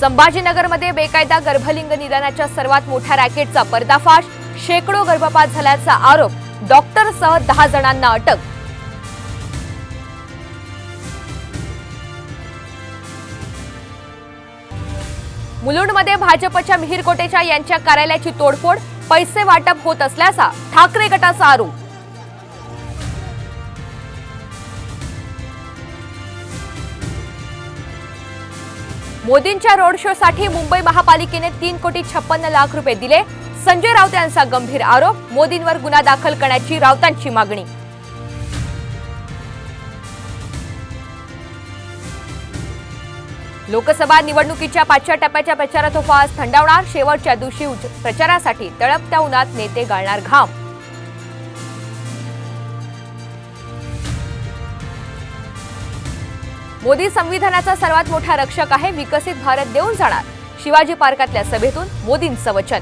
संभाजीनगरमध्ये बेकायदा गर्भलिंग निदानाच्या सर्वात मोठ्या रॅकेटचा पर्दाफाश। शेकडो गर्भपात झाल्याचा आरोप। डॉक्टरसह 10 जणांना अटक। मुलुंडमध्ये भाजपच्या मिहिर कोटेचा यांच्या कार्यालयाची तोडफोड। पैसे वाटप होत असल्याचा ठाकरे गटाचा आरोप। मोदींच्या रोड शो साठी मुंबई महापालिकेने 3,56,00,000 रुपये दिले। संजय राऊत यांचा गंभीर आरोप। मोदींवर गुन्हा दाखल करण्याची राऊतांची मागणी। लोकसभा निवडणुकीच्या 5व्या टप्प्याच्या प्रचारातोफा आज थंडावणार। शेवटच्या दिवशी प्रचारासाठी तळपत्या उन्हात नेते गाळणार घाम। मोदी संविधानाचा सर्वात मोठा रक्षक आहे। विकसित भारत देऊन जाणार। शिवाजी पार्कातल्या सभेतून मोदींचं वचन।